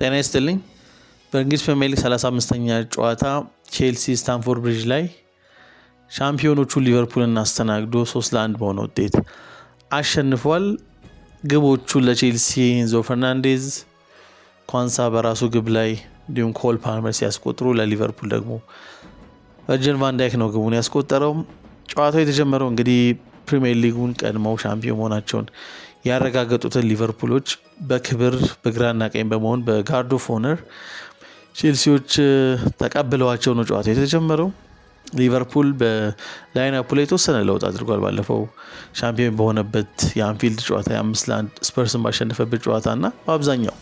ጤና ይስጥልኝ። በእንግሊዝ ፕሪሚየር ሊግ 35ኛ ጨዋታ ቼልሲ ስታንፎርድ ብሪጅ ላይ ሻምፒዮኖቹ ሊቨርፑልን አስተናግዶ 3-1 በሆነ ውጤት አሸንፏል። ግቦቹ ለቼልሲ ኤንዞ ፈርናንዴዝ፣ ኳንሳ በራሱ ግብ ላይ እንዲሁም ኮል ፓልመር ሲያስቆጥሩ ለሊቨርፑል ደግሞ ቨርጂል ቫን ዳይክ ነው ግቡን ያስቆጠረው። ጨዋታው የተጀመረው እንግዲህ ፕሪሚየር ሊጉን ቀድመው ሻምፒዮን መሆናቸውን ያረጋገጡትን ሊቨርፑሎች በክብር በግራና ቀኝ በመሆን በጋርድ ኦፍ ኦነር ቼልሲዎች ተቀብለዋቸው ነው ጨዋታው የተጀመረው። ሊቨርፑል በላይንአፑ ላይ የተወሰነ ለውጥ አድርጓል። ባለፈው ሻምፒዮን በሆነበት የአንፊልድ ጨዋታ 5-1 ስፐርስን ባሸነፈበት ጨዋታና በአብዛኛው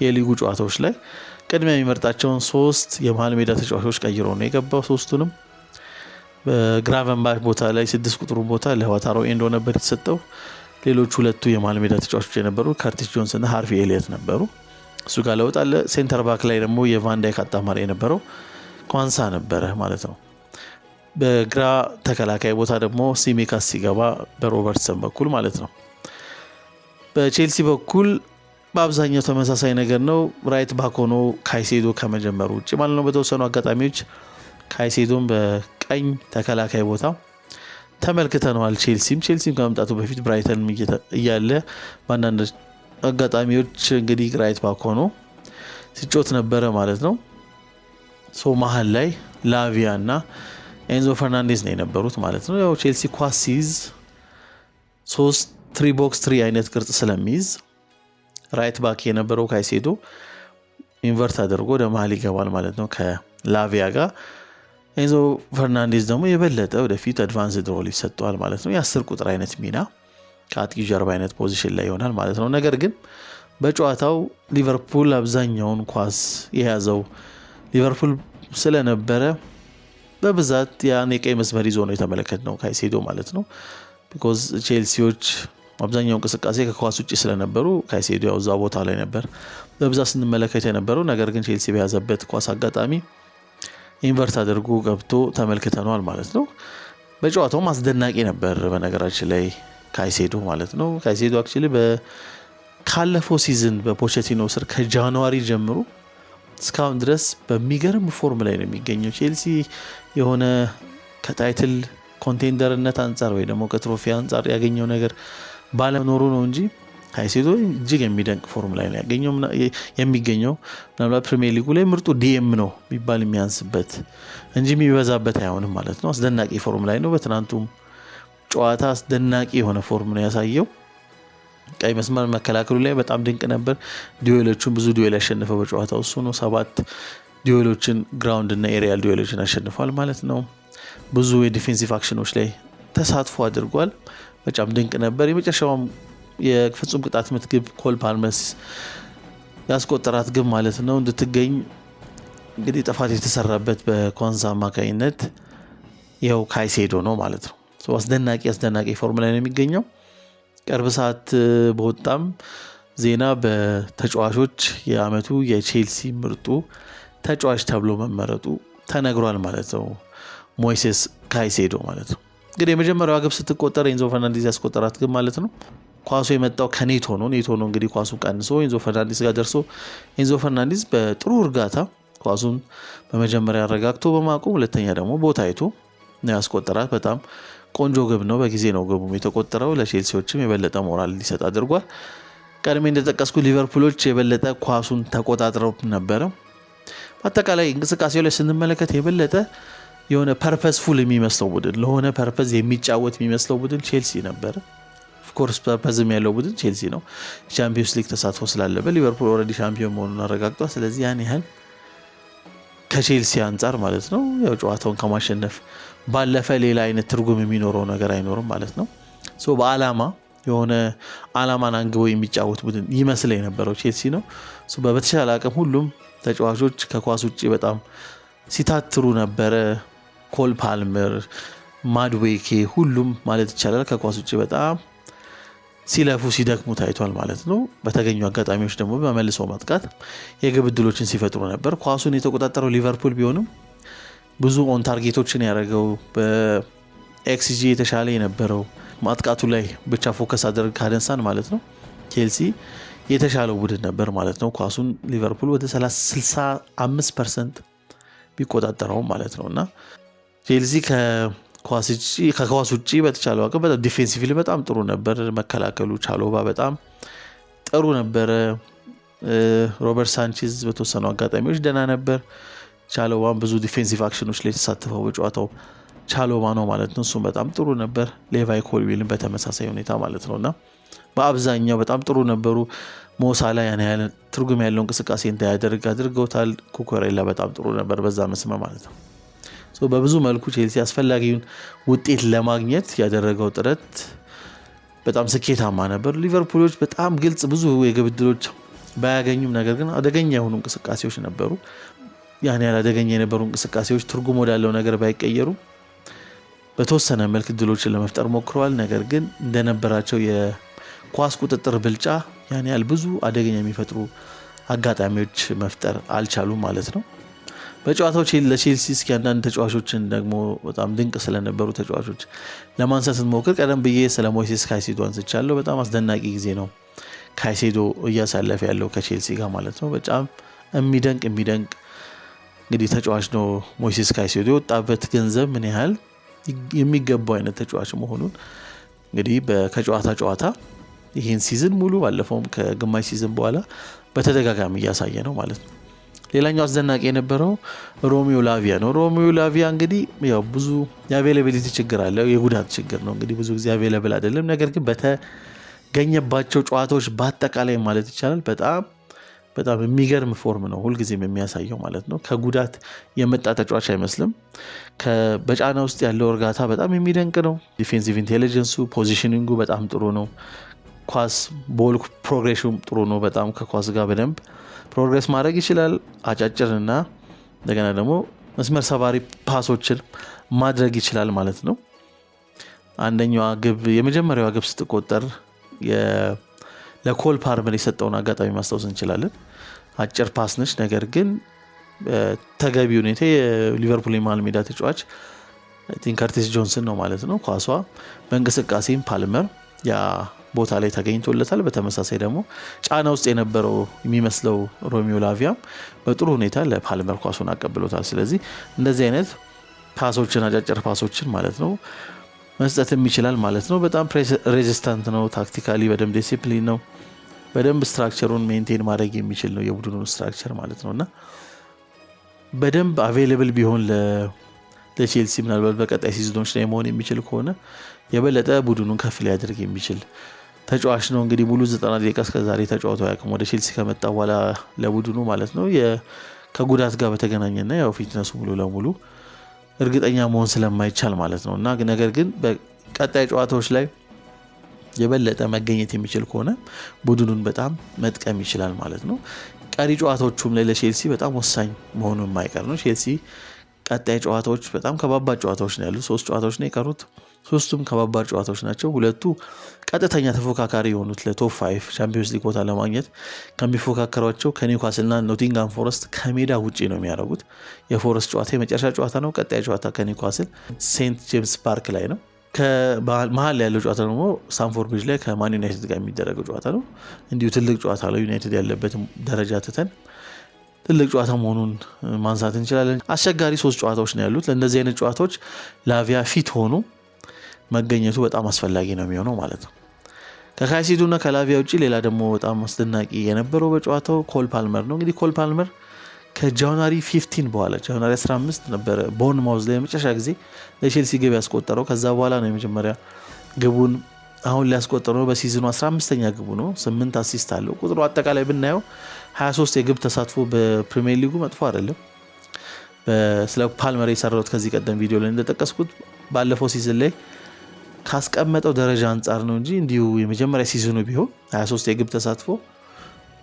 የሊጉ ጨዋታዎች ላይ ቅድሚያ የሚመርጣቸውን 3 የመሃል ሜዳ ተጫዋቾች ቀይሮ ነው የገባው። ሶስቱንም በግራቨንባች ቦታ ላይ 6 ቁጥሩ ቦታ ለዋታሮ ኤንዶ ነበር የተሰጠው። ሌሎች ሁለቱ የመሃል ሜዳ ተጫዋቾች የነበሩ ካርቲስ ጆንስ እና ሃርቪ ኤሊየት ነበሩ። እሱ ጋር ለውጥ አለ። ሴንተር ባክ ላይ ደግሞ የቫን ዳይክ አጣማሪ የነበረው ኳንሳ ነበረ ማለት ነው። በግራ ተከላካይ ቦታ ደግሞ ሲሜካስ ሲገባ በሮበርትሰን በኩል ማለት ነው። በቼልሲ በኩል በአብዛኛው ተመሳሳይ ነገር ነው። ራይት ባክ ሆኖ ካይሴዶ ከመጀመሩ ውጭ ማለት ነው። በተወሰኑ አጋጣሚዎች ካይሴዶን በቀኝ ተከላካይ ቦታ ተመልክተነዋል። ቼልሲም ከመምጣቱ በፊት ብራይተን እያለ በአንዳንድ አጋጣሚዎች እንግዲህ ራይት ባክ ሆኖ ሲጮት ነበረ ማለት ነው። መሀል ላይ ላቪያ እና ኤንዞ ፈርናንዴዝ ነው የነበሩት ማለት ነው። ያው ቼልሲ ኳስ ሲይዝ 3 ቦክስ 3 አይነት ቅርጽ ስለሚይዝ ራይት ባክ የነበረው ካይሴዶ ኢንቨርት አድርጎ ወደ መሀል ይገባል ማለት ነው ከላቪያ ጋር። ኤንዞ ፈርናንዴዝ ደግሞ የበለጠ ወደፊት አድቫንስድ ሮል ይሰጠዋል ማለት ነው። የ10 ቁጥር አይነት ሚና ከአጥቂ ጀርባ አይነት ፖዚሽን ላይ ይሆናል ማለት ነው። ነገር ግን በጨዋታው ሊቨርፑል አብዛኛውን ኳስ የያዘው ሊቨርፑል ስለነበረ በብዛት ያን የቀይ መስመር ይዞ ነው የተመለከትነው ካይሴዶ ማለት ነው። ቢኮዝ ቼልሲዎች አብዛኛው እንቅስቃሴ ከኳስ ውጭ ስለነበሩ ካይሴዶ ያው እዛ ቦታ ላይ ነበር በብዛት ስንመለከት የነበረው። ነገር ግን ቼልሲ በያዘበት ኳስ አጋጣሚ ኢንቨርት አድርጎ ገብቶ ተመልክተናል ማለት ነው። በጨዋታው አስደናቂ ነበር በነገራችን ላይ ካይሴዶ ማለት ነው። ካይሴዶ አክቹሊ ካለፈው ሲዝን በፖቼቲኖ ስር ከጃንዋሪ ጀምሮ እስካሁን ድረስ በሚገርም ፎርም ላይ ነው የሚገኘው። ቼልሲ የሆነ ከታይትል ኮንቴንደርነት አንጻር ወይ ደግሞ ከትሮፊ አንጻር ያገኘው ነገር ባለመኖሩ ነው እንጂ ካይሴዶ እጅግ የሚደንቅ ፎርም ላይ ነው የሚገኘው። ምናልባት ፕሪሚየር ሊጉ ላይ ምርጡ ዲኤም ነው የሚባል የሚያንስበት እንጂ የሚበዛበት አይሆንም ማለት ነው። አስደናቂ ፎርም ላይ ነው። በትናንቱም ጨዋታ አስደናቂ የሆነ ፎርም ነው ያሳየው። ቀይ መስመር መከላከሉ ላይ በጣም ድንቅ ነበር። ዲዌሎቹን ብዙ ዲዌል ያሸነፈው በጨዋታው እሱ ነው። 7 ዲዌሎችን ግራውንድ እና ኤሪያል ዲዌሎችን አሸንፏል ማለት ነው። ብዙ የዲፌንሲቭ አክሽኖች ላይ ተሳትፎ አድርጓል። በጣም ድንቅ ነበር። የመጨረሻውም የፍጹም ቅጣት ምት ግብ ኮል ፓልመር ያስቆጠራት ግብ ማለት ነው እንድትገኝ እንግዲህ ጥፋት የተሰራበት በኳንሳ አማካኝነት ይኸው ካይሴዶ ነው ማለት ነው። አስደናቂ ፎርም ላይ ነው የሚገኘው። ቅርብ ሰዓት በወጣም ዜና በተጫዋቾች የአመቱ የቼልሲ ምርጡ ተጫዋች ተብሎ መመረጡ ተነግሯል ማለት ነው። ሞይሴስ ካይሴዶ ማለት ነው። እንግዲህ የመጀመሪያዋ ግብ ስትቆጠር ኤንዞ ፈርናንዴዝ ያስቆጠራት ግብ ማለት ነው። ኳሱ የመጣው ከኔቶ ነው እንግዲህ ኳሱ ቀንሶ ኤንዞ ፈርናንዴዝ ጋር ደርሶ ኤንዞ ፈርናንዴዝ በጥሩ እርጋታ ኳሱን በመጀመሪያ አረጋግቶ በማቆም ሁለተኛ ደግሞ ቦታ አይቶ ነው ያስቆጠራት። በጣም ቆንጆ ግብ ነው። በጊዜ ነው ግቡ የተቆጠረው። ለቼልሲዎችም የበለጠ ሞራል ሊሰጥ አድርጓል። ቀድሜ እንደጠቀስኩ ሊቨርፑሎች የበለጠ ኳሱን ተቆጣጥረው ነበረ። በአጠቃላይ እንቅስቃሴው ላይ ስንመለከት የበለጠ የሆነ ፐርፐስፉል የሚመስለው ቡድን ለሆነ ፐርፐዝ የሚጫወት የሚመስለው ቡድን ቼልሲ ነበረ። ኦፍኮርስ ፐርፐዝም ያለው ቡድን ቼልሲ ነው። ቻምፒዮንስ ሊግ ተሳትፎ ስላለበት ሊቨርፑል ኦልሬዲ ሻምፒዮን መሆኑን አረጋግጧል። ስለዚህ ያን ያህል ከቼልሲ አንጻር ማለት ነው ያው ጨዋታውን ከማሸነፍ ባለፈ ሌላ አይነት ትርጉም የሚኖረው ነገር አይኖርም ማለት ነው። በአላማ የሆነ አላማን አንግቦ የሚጫወት ቡድን ይመስል የነበረው ቼልሲ ነው። በተሻለ አቅም ሁሉም ተጫዋቾች ከኳስ ውጭ በጣም ሲታትሩ ነበረ። ኮል ፓልመር፣ ማድዌኬ ሁሉም ማለት ይቻላል ከኳስ ውጭ በጣም ሲለፉ ሲደክሙ ታይቷል ማለት ነው። በተገኙ አጋጣሚዎች ደግሞ በመልሶ ማጥቃት የግብ ዕድሎችን ሲፈጥሩ ነበር። ኳሱን የተቆጣጠረው ሊቨርፑል ቢሆንም ብዙ ኦን ታርጌቶችን ያደረገው በኤክስጂ የተሻለ የነበረው ማጥቃቱ ላይ ብቻ ፎከስ አድርግ ካደንሳን ማለት ነው። ቼልሲ የተሻለው ቡድን ነበር ማለት ነው። ኳሱን ሊቨርፑል ወደ 65% ቢቆጣጠረው ማለት ነውና ቼልሲ ከኳስ ውጪ በተቻለው አቅም በጣም ዲፌንሲቭሊ በጣም ጥሩ ነበር። መከላከሉ ቻሎባ በጣም ጥሩ ነበር። ሮበርት ሳንቼዝ በተወሰኑ አጋጣሚዎች ደህና ነበር። ቻሎባም ብዙ ዲፌንሲቭ አክሽኖች ላይ ተሳትፈው በጨዋታው ቻሎባ ነው ማለት ነው። እሱም በጣም ጥሩ ነበር። ሌቫይ ኮልዊልን በተመሳሳይ ሁኔታ ማለት ነውና በአብዛኛው በጣም ጥሩ ነበሩ። ሞሳላ ያን ያህል ትርጉም ያለው እንቅስቃሴ እንዳያደርግ አድርገውታል። ኩኩሬላ በጣም ጥሩ ነበር በዛ መስመር ማለት ነው። በብዙ መልኩ ቼልሲ አስፈላጊውን ውጤት ለማግኘት ያደረገው ጥረት በጣም ስኬታማ ነበር። ሊቨርፑሎች በጣም ግልጽ ብዙ የግብ ዕድሎች ባያገኙም ነገር ግን አደገኛ የሆኑ እንቅስቃሴዎች ነበሩ። ያን ያህል አደገኛ የነበሩ እንቅስቃሴዎች ትርጉም ወዳለው ነገር ባይቀየሩ በተወሰነ መልክ ዕድሎችን ለመፍጠር ሞክረዋል። ነገር ግን እንደነበራቸው የኳስ ቁጥጥር ብልጫ ያን ያህል ብዙ አደገኛ የሚፈጥሩ አጋጣሚዎች መፍጠር አልቻሉም ማለት ነው። በጨዋታው ለቼልሲ እስኪ አንዳንድ ተጫዋቾችን ደግሞ በጣም ድንቅ ስለነበሩ ተጫዋቾች ለማንሳት እንሞክር። ቀደም ብዬ ስለ ሞይሴስ ካይሴዶ አንስቻለሁ። በጣም አስደናቂ ጊዜ ነው ካይሴዶ እያሳለፈ ያለው ከቼልሲ ጋር ማለት ነው። በጣም የሚደንቅ እንግዲህ ተጫዋች ነው ሞይሴስ ካይሴዶ። የወጣበት ገንዘብ ምን ያህል የሚገባው አይነት ተጫዋች መሆኑን እንግዲህ ከጨዋታ ይህን ሲዝን ሙሉ ባለፈውም ከግማሽ ሲዝን በኋላ በተደጋጋሚ እያሳየ ነው ማለት ነው። ሌላኛው አስደናቂ የነበረው ሮሚዮ ላቪያ ነው። ሮሚዮ ላቪያ እንግዲህ ያው ብዙ የአቬይላቢሊቲ ችግር አለ፣ የጉዳት ችግር ነው። እንግዲህ ብዙ ጊዜ አቬይላብል አይደለም። ነገር ግን በተገኘባቸው ጨዋታዎች በአጠቃላይ ማለት ይቻላል በጣም የሚገርም ፎርም ነው ሁልጊዜም የሚያሳየው ማለት ነው። ከጉዳት የመጣ ተጫዋች አይመስልም። በጫና ውስጥ ያለው እርጋታ በጣም የሚደንቅ ነው። ዲፌንሲቭ ኢንቴሊጀንሱ፣ ፖዚሽኒንጉ በጣም ጥሩ ነው። ኳስ ቦል ፕሮግሬሽኑ ጥሩ ነው። በጣም ከኳስ ጋር በደንብ ፕሮግሬስ ማድረግ ይችላል። አጫጭርና እንደገና ደግሞ መስመር ሰባሪ ፓሶችን ማድረግ ይችላል ማለት ነው። የመጀመሪያዋ ግብ ስትቆጠር ለኮል ፓልመር የሰጠውን አጋጣሚ ማስታወስ እንችላለን። አጭር ፓስ ነች፣ ነገር ግን ተገቢ ሁኔታ የሊቨርፑል የመሃል ሜዳ ተጫዋች ከርቲስ ጆንሰን ነው ማለት ነው። ኳሷ በእንቅስቃሴም ፓልመር ያ ቦታ ላይ ተገኝቶለታል። በተመሳሳይ ደግሞ ጫና ውስጥ የነበረው የሚመስለው ሮሚዮ ላቪያም በጥሩ ሁኔታ ለፓልመር ኳሱን አቀብሎታል። ስለዚህ እንደዚህ አይነት ፓሶችን አጫጭር ፓሶችን ማለት ነው መስጠትም ይችላል ማለት ነው። በጣም ሬዚስታንት ነው። ታክቲካሊ በደንብ ዲሲፕሊን ነው። በደንብ ስትራክቸሩን ሜንቴን ማድረግ የሚችል ነው የቡድኑን ስትራክቸር ማለት ነውና በደንብ አቬይላብል ቢሆን ለቼልሲ ምናልባት በቀጣይ ሲዝኖች ላይ መሆን የሚችል ከሆነ የበለጠ ቡድኑን ከፍ ሊያደርግ የሚችል ተጫዋች ነው። እንግዲህ ሙሉ 90 ደቂቃ እስከዛሬ ተጫውቶ አያውቅም ወደ ቼልሲ ከመጣ በኋላ ለቡድኑ ማለት ነው። ከጉዳት ጋር በተገናኘና ያው ፊትነሱ ሙሉ ለሙሉ እርግጠኛ መሆን ስለማይቻል ማለት ነው እና ነገር ግን በቀጣይ ጨዋታዎች ላይ የበለጠ መገኘት የሚችል ከሆነ ቡድኑን በጣም መጥቀም ይችላል ማለት ነው። ቀሪ ጨዋታዎቹም ላይ ለቼልሲ በጣም ወሳኝ መሆኑ የማይቀር ነው። ቼልሲ ቀጣይ ጨዋታዎች በጣም ከባባድ ጨዋታዎች ነው ያሉት። 3 ጨዋታዎች ነው የቀሩት። 3ቱም ከባባድ ጨዋታዎች ናቸው። 2ቱ ቀጥተኛ ተፎካካሪ የሆኑት ለቶፕ 5 ቻምፒዮንስ ሊግ ቦታ ለማግኘት ከሚፎካከሯቸው ከኒውካስልና ኖቲንጋም ፎረስት ከሜዳ ውጪ ነው የሚያደርጉት። የፎረስት ጨዋታ የመጨረሻ ጨዋታ ነው። ቀጣይ ጨዋታ ከኒውካስል ሴንት ጄምስ ፓርክ ላይ ነው። ከመሀል ያለው ጨዋታ ደግሞ ስታንፎርድ ብሪጅ ላይ ከማን ዩናይትድ ጋር የሚደረገው ጨዋታ ነው። እንዲሁ ትልቅ ጨዋታ ነው። ዩናይትድ ያለበት ደረጃ ትተን ትልቅ ጨዋታ መሆኑን ማንሳት እንችላለን። አስቸጋሪ 3 ጨዋታዎች ነው ያሉት። ለእንደዚህ አይነት ጨዋታዎች ላቪያ ፊት ሆኑ መገኘቱ በጣም አስፈላጊ ነው የሚሆነው ማለት ነው። ከካይሴዶና ከላቪያ ውጪ ሌላ ደግሞ በጣም አስደናቂ የነበረው በጨዋታው ኮል ፓልመር ነው። እንግዲህ ኮል ፓልመር ከጃንዋሪ 15 በኋላ ጃንዋሪ 15 ነበረ ቦርንማውዝ ላይ የመጨረሻ ጊዜ ለቼልሲ ግብ ያስቆጠረው። ከዛ በኋላ ነው የመጀመሪያ ግቡን አሁን ሊያስቆጠረው በሲዝኑ 15ኛ ግቡ ነው። 8 አሲስት አለው። ቁጥሩ አጠቃላይ ብናየው 23 የግብ ተሳትፎ በፕሪሚየር ሊጉ መጥፎ አይደለም። ስለ ፓልመር የሰራሁት ከዚህ ቀደም ቪዲዮ ላይ እንደጠቀስኩት ባለፈው ሲዝን ላይ ካስቀመጠው ደረጃ አንጻር ነው እንጂ እንዲሁ የመጀመሪያ ሲዝኑ ቢሆን 23 የግብ ተሳትፎ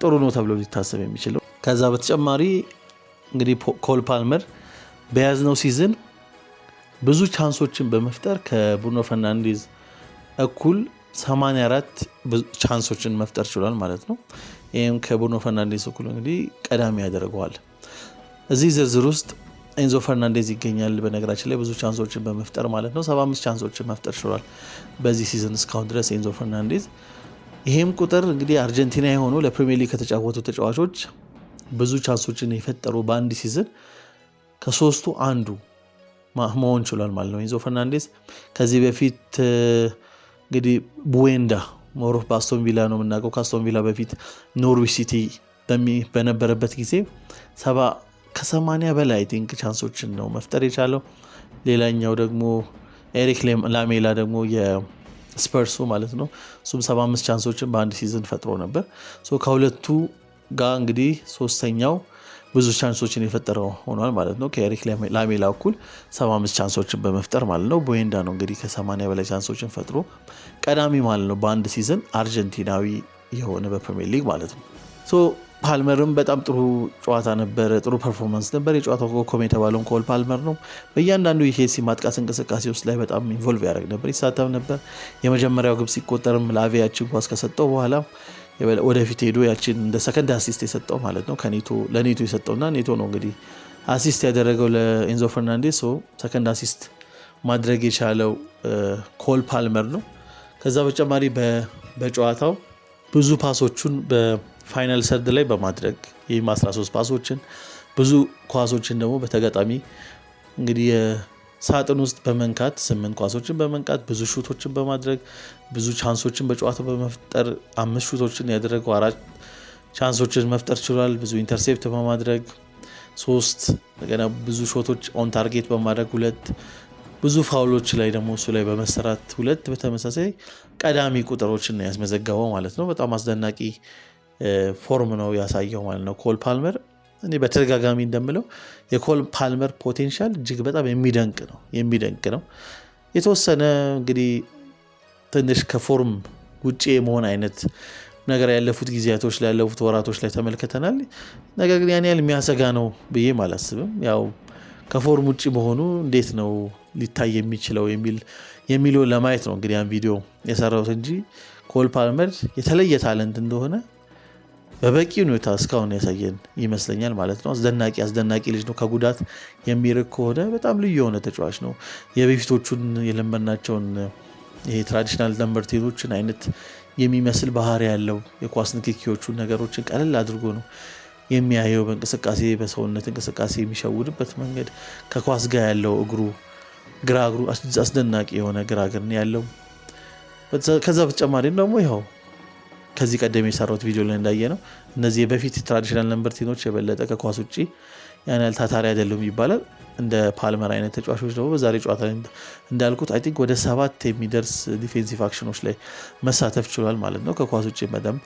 ጥሩ ነው ተብሎ ሊታሰብ የሚችለው። ከዛ በተጨማሪ እንግዲህ ኮል ፓልመር በያዝነው ሲዝን ብዙ ቻንሶችን በመፍጠር ከብሩኖ ፈርናንዴዝ እኩል 84 ቻንሶችን መፍጠር ችሏል ማለት ነው። ይህም ከብሩኖ ፈርናንዴዝ እኩል እንግዲህ ቀዳሚ ያደርገዋል። እዚህ ዝርዝር ውስጥ ኤንዞ ፈርናንዴዝ ይገኛል። በነገራችን ላይ ብዙ ቻንሶችን በመፍጠር ማለት ነው 75 ቻንሶችን መፍጠር ችሏል በዚህ ሲዝን እስካሁን ድረስ ኤንዞ ፈርናንዴዝ። ይሄም ቁጥር እንግዲህ አርጀንቲና የሆኑ ለፕሪሚየር ሊግ ከተጫወቱ ተጫዋቾች ብዙ ቻንሶችን የፈጠሩ በአንድ ሲዝን ከሶስቱ አንዱ መሆን ችሏል ማለት ነው። ኤንዞ ፈርናንዴዝ ከዚህ በፊት እንግዲህ ቡዌንዳ ሞሮፍ በአስቶን ቪላ ነው የምናውቀው። ከአስቶን ቪላ በፊት ኖርዊች ሲቲ በነበረበት ጊዜ 80 በላይ ቲንክ ቻንሶችን ነው መፍጠር የቻለው። ሌላኛው ደግሞ ኤሪክ ላሜላ ደግሞ የስፐርሱ ማለት ነው እሱም 75 ቻንሶችን በአንድ ሲዝን ፈጥሮ ነበር። ከሁለቱ ጋር እንግዲህ ሶስተኛው ብዙ ቻንሶችን የፈጠረው ሆኗል ማለት ነው። ከኤሪክ ላሜላ እኩል 75 ቻንሶችን በመፍጠር ማለት ነው። ቡዌንዳ ነው እንግዲህ ከ80 በላይ ቻንሶችን ፈጥሮ ቀዳሚ ማለት ነው በአንድ ሲዝን አርጀንቲናዊ የሆነ በፕሪሚየር ሊግ ማለት ነው። ፓልመርም በጣም ጥሩ ጨዋታ ነበር፣ ጥሩ ፐርፎርማንስ ነበር። የጨዋታው ኮከብ የተባለውን ኮል ፓልመር ነው። በእያንዳንዱ የቼልሲ ማጥቃት እንቅስቃሴ ውስጥ ላይ በጣም ኢንቮልቭ ያደርግ ነበር፣ ይሳተፍ ነበር። የመጀመሪያው ግብ ሲቆጠርም ላቪያችን ኳስ ከሰጠው በኋላ ወደፊት ሄዶ ያችን እንደ ሰከንድ አሲስት የሰጠው ማለት ነው ለኔቶ የሰጠውና ኔቶ ነው እንግዲህ አሲስት ያደረገው ለኤንዞ ፈርናንዴዝ። ሰከንድ አሲስት ማድረግ የቻለው ኮል ፓልመር ነው። ከዛ በተጨማሪ በጨዋታው ብዙ ፓሶቹን በፋይናል ሰርድ ላይ በማድረግ ይህም 13 ፓሶችን ብዙ ኳሶችን ደግሞ በተጋጣሚ እንግዲህ ሳጥን ውስጥ በመንካት 8 ኳሶችን በመንካት ብዙ ሹቶችን በማድረግ ብዙ ቻንሶችን በጨዋታው በመፍጠር 5 ሹቶችን ያደረገው 4 ቻንሶችን መፍጠር ችሏል። ብዙ ኢንተርሴፕት በማድረግ 3 ገና ብዙ ሾቶች ኦን ታርጌት በማድረግ 2 ብዙ ፋውሎች ላይ ደግሞ እሱ ላይ በመሰራት 2 በተመሳሳይ ቀዳሚ ቁጥሮችን ያስመዘገበው ማለት ነው። በጣም አስደናቂ ፎርም ነው ያሳየው ማለት ነው ኮል ፓልመር። እኔ በተደጋጋሚ እንደምለው የኮል ፓልመር ፖቴንሻል እጅግ በጣም የሚደንቅ ነው። የተወሰነ እንግዲህ ትንሽ ከፎርም ውጪ የመሆን አይነት ነገር ያለፉት ጊዜያቶች ላይ ያለፉት ወራቶች ላይ ተመልክተናል። ነገር ግን ያን ያህል የሚያሰጋ ነው ብዬ አላስብም። ያው ከፎርም ውጪ መሆኑ እንዴት ነው ሊታይ የሚችለው የሚለው ለማየት ነው እንግዲህ ያን ቪዲዮ የሰራሁት እንጂ ኮል ፓልመር የተለየ ታለንት እንደሆነ በበቂ ሁኔታ እስካሁን ያሳየን ይመስለኛል ማለት ነው። አስደናቂ ልጅ ነው። ከጉዳት የሚርቅ ከሆነ በጣም ልዩ የሆነ ተጫዋች ነው። የበፊቶቹን የለመድናቸውን ይሄ ትራዲሽናል ነምበር ቴኖችን አይነት የሚመስል ባህሪ ያለው የኳስ ንክኪዎቹን ነገሮችን ቀለል አድርጎ ነው የሚያየው። በእንቅስቃሴ በሰውነት እንቅስቃሴ የሚሸውድበት መንገድ ከኳስ ጋር ያለው ግራ እግሩ አስደናቂ የሆነ ግራ እግር ያለው። ከዛ በተጨማሪም ደግሞ ይኸው ከዚህ ቀደም የሰራሁት ቪዲዮ ላይ እንዳየ ነው እነዚህ በፊት ትራዲሽናል ነምበር ቴኖች የበለጠ ከኳስ ውጪ ያን ያህል ታታሪ አይደሉም ይባላል። እንደ ፓልመር አይነት ተጫዋቾች ደግሞ በዛሬ ጨዋታ እንዳልኩት አይ ቲንክ ወደ 7 የሚደርስ ዲፌንሲቭ አክሽኖች ላይ መሳተፍ ችሏል ማለት ነው። ከኳስ ውጪ በደንብ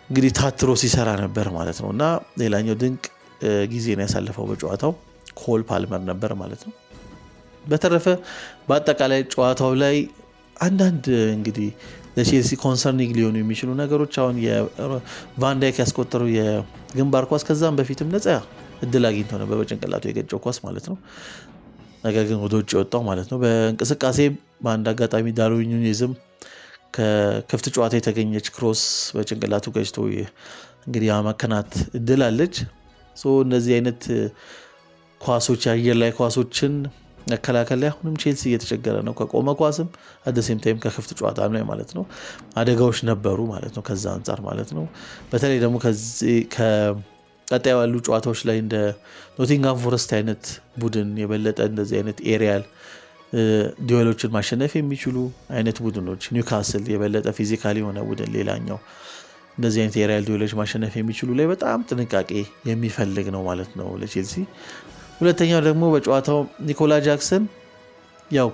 እንግዲህ ታትሮ ሲሰራ ነበር ማለት ነው። እና ሌላኛው ድንቅ ጊዜን ያሳለፈው በጨዋታው ኮል ፓልመር ነበር ማለት ነው። በተረፈ በአጠቃላይ ጨዋታው ላይ አንዳንድ እንግዲህ ለቼልሲ ኮንሰርኒንግ ሊሆኑ የሚችሉ ነገሮች አሁን የቫንዳይክ ያስቆጠረው የግንባር ኳስ ከዛም በፊትም ነፃ እድል አግኝተው ነበር በጭንቅላቱ የገጨው ኳስ ማለት ነው። ነገር ግን ወደ ውጭ ወጣው ማለት ነው። በእንቅስቃሴ በአንድ አጋጣሚ ዳርዊን ኑኔዝም ከክፍት ጨዋታ የተገኘች ክሮስ በጭንቅላቱ ገጭቶ እንግዲህ ያመከናት እድል አለች። እነዚህ አይነት ኳሶች የአየር ላይ ኳሶችን መከላከል ላይ አሁንም ቼልሲ እየተቸገረ ነው። ከቆመ ኳስም አደሴም ታይም ከክፍት ጨዋታ ላይ ማለት ነው አደጋዎች ነበሩ ማለት ነው። ከዛ አንጻር ማለት ነው በተለይ ደግሞ ከቀጣይ ያሉ ጨዋታዎች ላይ እንደ ኖቲንጋም ፎረስት አይነት ቡድን የበለጠ እንደዚህ አይነት ኤሪያል ዲዌሎችን ማሸነፍ የሚችሉ አይነት ቡድኖች፣ ኒውካስል የበለጠ ፊዚካሊ የሆነ ቡድን ሌላኛው እንደዚህ አይነት ኤሪያል ዲዌሎች ማሸነፍ የሚችሉ ላይ በጣም ጥንቃቄ የሚፈልግ ነው ማለት ነው ለቼልሲ። ሁለተኛው ደግሞ በጨዋታው ኒኮላ ጃክሰን ያው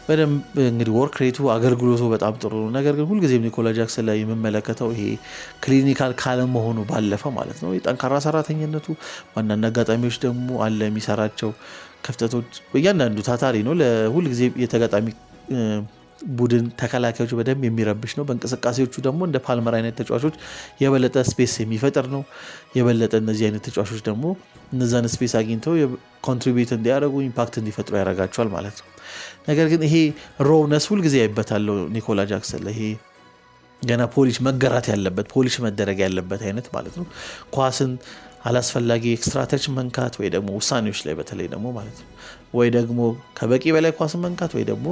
በደንብ እንግዲህ ወርክ ሬቱ አገልግሎቱ በጣም ጥሩ ነው። ነገር ግን ሁልጊዜም ኒኮላ ጃክሰን ላይ የምመለከተው ይሄ ክሊኒካል ካለም መሆኑ ባለፈ ማለት ነው የጠንካራ ሰራተኝነቱ በአንዳንድ አጋጣሚዎች ደግሞ አለ የሚሰራቸው ክፍተቶች። በእያንዳንዱ ታታሪ ነው። ለሁልጊዜ የተጋጣሚ ቡድን ተከላካዮች በደንብ የሚረብሽ ነው። በእንቅስቃሴዎቹ ደግሞ እንደ ፓልመር አይነት ተጫዋቾች የበለጠ ስፔስ የሚፈጥር ነው። የበለጠ እነዚህ አይነት ተጫዋቾች ደግሞ እነዛን ስፔስ አግኝተው ኮንትሪቢዩት እንዲያደርጉ ኢምፓክት እንዲፈጥሩ ያደርጋቸዋል ማለት ነው። ነገር ግን ይሄ ሮውነስ ሁልጊዜ ያይበታለው ኒኮላ ጃክሰን ላይ ይሄ ገና ፖሊሽ መገራት ያለበት ፖሊሽ መደረግ ያለበት አይነት ማለት ነው። ኳስን አላስፈላጊ ኤክስትራ ተች መንካት ወይ ደግሞ ውሳኔዎች ላይ በተለይ ደግሞ ማለት ነው ወይ ደግሞ ከበቂ በላይ ኳስን መንካት ወይ ደግሞ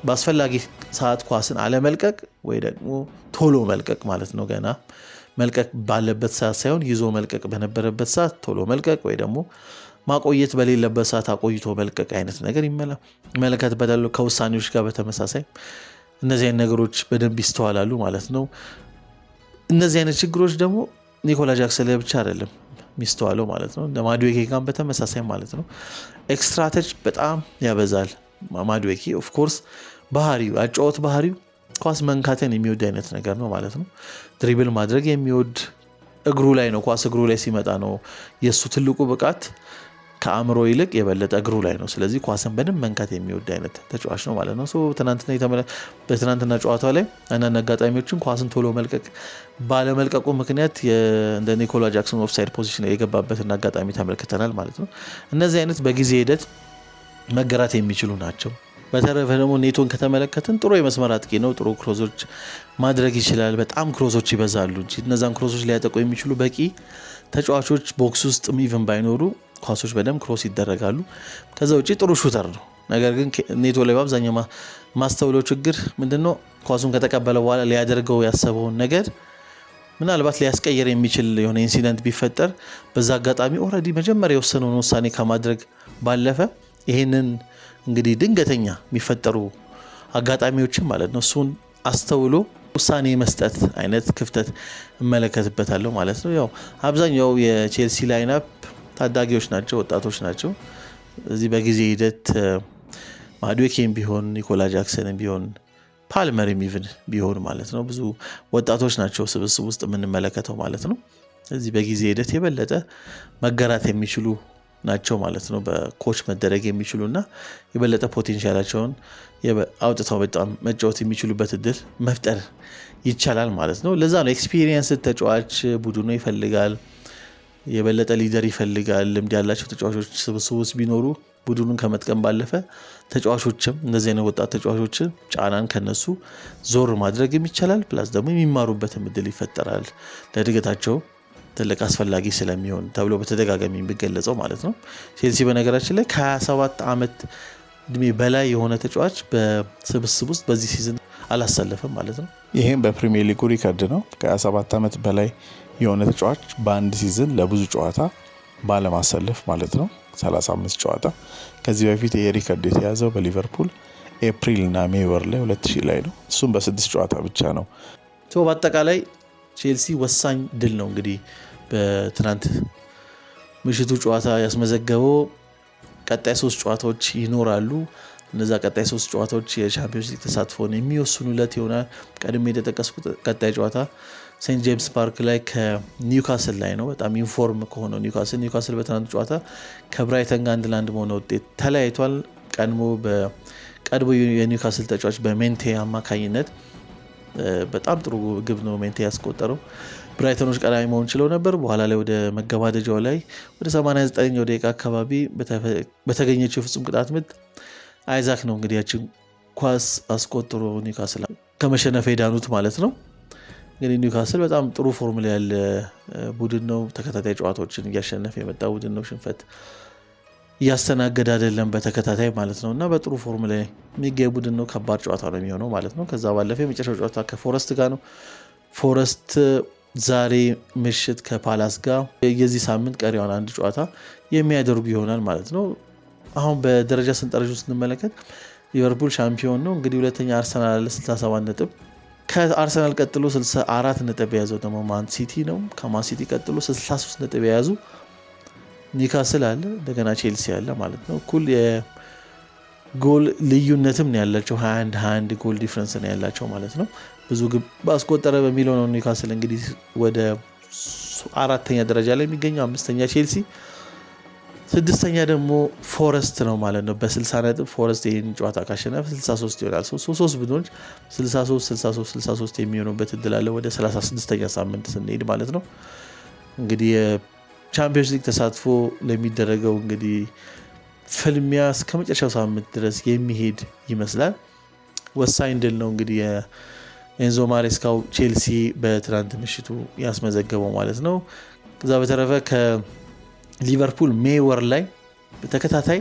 በአስፈላጊ ሰዓት ኳስን አለመልቀቅ ወይ ደግሞ ቶሎ መልቀቅ ማለት ነው። ገና መልቀቅ ባለበት ሰዓት ሳይሆን ይዞ መልቀቅ በነበረበት ሰዓት ቶሎ መልቀቅ ወይ ደግሞ ማቆየት በሌለበት ሰዓት አቆይቶ መልቀቅ አይነት ነገር ይመለከትበታል። ከውሳኔዎች ጋር በተመሳሳይ እነዚህ አይነት ነገሮች በደንብ ይስተዋላሉ ማለት ነው። እነዚህ አይነት ችግሮች ደግሞ ኒኮላ ጃክሰን ላይ ብቻ አይደለም የሚስተዋለው ማለት ነው። እንደ ማዱዌኬ ጋር በተመሳሳይ ማለት ነው። ኤክስትራ ተች በጣም ያበዛል ማዱዌኬ። ኦፍ ኮርስ ባህሪው አጫወት ባህሪው ኳስ መንካትን የሚወድ አይነት ነገር ነው ማለት ነው። ድሪብል ማድረግ የሚወድ እግሩ ላይ ነው፣ ኳስ እግሩ ላይ ሲመጣ ነው የሱ ትልቁ ብቃት ከአእምሮ ይልቅ የበለጠ እግሩ ላይ ነው። ስለዚህ ኳስን በደንብ መንካት የሚወድ አይነት ተጫዋች ነው ማለት ነው። በትናንትና ጨዋታ ላይ አንዳንድ አጋጣሚዎችን ኳስን ቶሎ መልቀቅ ባለመልቀቁ ምክንያት እንደ ኒኮላ ጃክሰን ኦፍሳይድ ፖዚሽን የገባበትን አጋጣሚ ተመልክተናል ማለት ነው። እነዚህ አይነት በጊዜ ሂደት መገራት የሚችሉ ናቸው። በተረፈ ደግሞ ኔቶን ከተመለከትን ጥሩ የመስመር አጥቂ ነው። ጥሩ ክሮዞች ማድረግ ይችላል። በጣም ክሮዞች ይበዛሉ እንጂ እነዛን ክሮዞች ሊያጠቁ የሚችሉ በቂ ተጫዋቾች ቦክስ ውስጥ ኢቭን ባይኖሩ ኳሶች በደንብ ክሮስ ይደረጋሉ። ከዛ ውጪ ጥሩ ሹተር ነው። ነገር ግን ኔቶ ላይ በአብዛኛው ማስተውለው ችግር ምንድነው? ኳሱን ከተቀበለ በኋላ ሊያደርገው ያሰበውን ነገር ምናልባት ሊያስቀየር የሚችል የሆነ ኢንሲደንት ቢፈጠር በዛ አጋጣሚ ኦልሬዲ መጀመሪያ የወሰነውን ውሳኔ ከማድረግ ባለፈ ይሄንን እንግዲህ ድንገተኛ የሚፈጠሩ አጋጣሚዎችን ማለት ነው እሱን አስተውሎ ውሳኔ መስጠት አይነት ክፍተት እመለከትበታለሁ ማለት ነው። ያው አብዛኛው የቼልሲ ላይንአፕ ታዳጊዎች ናቸው፣ ወጣቶች ናቸው። እዚህ በጊዜ ሂደት ማዱዌኬም ቢሆን ኒኮላ ጃክሰንም ቢሆን ፓልመርም ቢሆን ማለት ነው ብዙ ወጣቶች ናቸው ስብስብ ውስጥ የምንመለከተው ማለት ነው። እዚህ በጊዜ ሂደት የበለጠ መገራት የሚችሉ ናቸው ማለት ነው። በኮች መደረግ የሚችሉና የበለጠ ፖቴንሻላቸውን አውጥተው በጣም መጫወት የሚችሉበት እድል መፍጠር ይቻላል ማለት ነው። ለዛ ነው ኤክስፒሪየንስ ተጫዋች ቡድኑ ይፈልጋል፣ የበለጠ ሊደር ይፈልጋል። ልምድ ያላቸው ተጫዋቾች ስብስብ ውስጥ ቢኖሩ ቡድኑን ከመጥቀም ባለፈ ተጫዋቾችም እነዚህ አይነት ወጣት ተጫዋቾችን ጫናን ከነሱ ዞር ማድረግ ይቻላል። ፕላስ ደግሞ የሚማሩበትም እድል ይፈጠራል ለእድገታቸው ትልቅ አስፈላጊ ስለሚሆን ተብሎ በተደጋጋሚ የሚገለጸው ማለት ነው። ቼልሲ በነገራችን ላይ ከ27 ዓመት እድሜ በላይ የሆነ ተጫዋች በስብስብ ውስጥ በዚህ ሲዝን አላሰለፈም ማለት ነው። ይህም በፕሪሚየር ሊጉ ሪከርድ ነው። ከ27 ዓመት በላይ የሆነ ተጫዋች በአንድ ሲዝን ለብዙ ጨዋታ ባለማሰለፍ ማለት ነው 35 ጨዋታ። ከዚህ በፊት ይሄ ሪከርድ የተያዘው በሊቨርፑል ኤፕሪል እና ሜይ ወር ላይ 2000 ላይ ነው። እሱም በ6 ጨዋታ ብቻ ነው። በአጠቃላይ ቼልሲ ወሳኝ ድል ነው እንግዲህ በትናንት ምሽቱ ጨዋታ ያስመዘገበው። ቀጣይ 3 ጨዋታዎች ይኖራሉ። እነዛ ቀጣይ 3 ጨዋታዎች የቻምፒዮንስ ሊግ ተሳትፎን የሚወስኑለት ይሆናል። ቀድሜ የተጠቀስኩት ቀጣይ ጨዋታ ሴንት ጄምስ ፓርክ ላይ ከኒውካስል ላይ ነው። በጣም ኢንፎርም ከሆነው ኒውካስል በትናንት ጨዋታ ከብራይተን ጋር 1-1 በሆነ ውጤት ተለያይቷል። ቀድሞ የኒውካስል ተጫዋች በሜንቴ አማካኝነት በጣም ጥሩ ግብ ነው ሜንቴ ያስቆጠረው። ብራይተኖች ቀዳሚ መሆን ችለው ነበር። በኋላ ላይ ወደ መገባደጃው ላይ ወደ 89 ደቂቃ አካባቢ በተገኘችው የፍጹም ቅጣት ምት አይዛክ ነው እንግዲህ ያችን ኳስ አስቆጥሮ ኒውካስል ከመሸነፍ የዳኑት ማለት ነው። እንግዲህ ኒውካስል በጣም ጥሩ ፎርም ላይ ያለ ቡድን ነው። ተከታታይ ጨዋታዎችን እያሸነፈ የመጣ ቡድን ነው። ሽንፈት እያስተናገደ አይደለም በተከታታይ ማለት ነው እና በጥሩ ፎርም ላይ የሚገኝ ቡድን ነው። ከባድ ጨዋታ ነው የሚሆነው ማለት ነው። ከዛ ባለፈ የመጨረሻው ጨዋታ ከፎረስት ጋር ነው። ፎረስት ዛሬ ምሽት ከፓላስ ጋር የዚህ ሳምንት ቀሪውን አንድ ጨዋታ የሚያደርጉ ይሆናል ማለት ነው። አሁን በደረጃ ሰንጠረዡ ስንመለከት ሊቨርፑል ሻምፒዮን ነው እንግዲህ። ሁለተኛ አርሰናል 67 ነጥብ፣ ከአርሰናል ቀጥሎ 64 ነጥብ የያዘው ደግሞ ማን ሲቲ ነው። ከማን ሲቲ ቀጥሎ 63 ነጥብ የያዙ ኒውካስል አለ፣ እንደገና ቼልሲ አለ ማለት ነው። እኩል የጎል ልዩነትም ነው ያላቸው፣ 21 ጎል ዲፍረንስ ነው ያላቸው ማለት ነው። ብዙ ግብ ባስቆጠረ በሚለው ነው ኒውካስል እንግዲህ ወደ 4ኛ ደረጃ ላይ የሚገኘው። 5ኛ ቼልሲ፣ 6ኛ ደግሞ ፎረስት ነው ማለት ነው በ60 ነጥብ። ፎረስት ይህን ጨዋታ ካሸነፈ 63 ይሆናል። 3 ቡድኖች 63 የሚሆኑበት እድል አለ ወደ 36ኛ ሳምንት ስንሄድ ማለት ነው። እንግዲህ የቻምፒዮንስ ሊግ ተሳትፎ ለሚደረገው እንግዲህ ፍልሚያ እስከ መጨረሻው ሳምንት ድረስ የሚሄድ ይመስላል። ወሳኝ ድል ነው እንግዲህ ኤንዞ ማሬስካው ቼልሲ በትናንት ምሽቱ ያስመዘገበው ማለት ነው። ከዛ በተረፈ ከሊቨርፑል ሜይ ወር ላይ በተከታታይ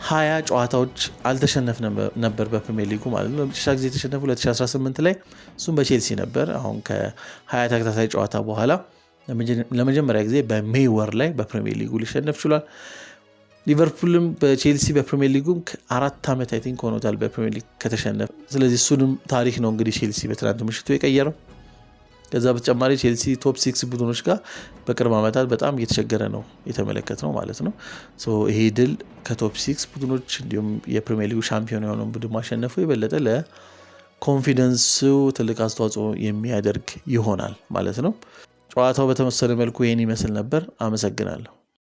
20 ጨዋታዎች አልተሸነፈም ነበር በፕሪሚየር ሊጉ ማለት ነው። ለመጨረሻ ጊዜ የተሸነፈው 2018 ላይ እሱም በቼልሲ ነበር። አሁን ከ20 ተከታታይ ጨዋታ በኋላ ለመጀመሪያ ጊዜ በሜይ ወር ላይ በፕሪሚየር ሊጉ ሊሸነፍ ችሏል። ሊቨርፑልም በቼልሲ በፕሪሚየር ሊጉ 4 ዓመት አይ ቲንክ ሆኖታል በፕሪሚየር ሊግ ከተሸነፈ። ስለዚህ እሱንም ታሪክ ነው እንግዲህ ቼልሲ በትናንት ምሽቱ የቀየረው። ከዛ በተጨማሪ ቼልሲ ቶፕ 6 ቡድኖች ጋር በቅርብ ዓመታት በጣም እየተቸገረ ነው የተመለከትነው ማለት ነው። ይሄ ድል ከቶፕ 6 ቡድኖች እንዲሁም የፕሪሚየር ሊጉ ሻምፒዮን የሆነውን ቡድን ማሸነፉ የበለጠ ለኮንፊደንሱ ትልቅ አስተዋጽኦ የሚያደርግ ይሆናል ማለት ነው። ጨዋታው በተመሰለ መልኩ ይሄን ይመስል ነበር። አመሰግናለሁ።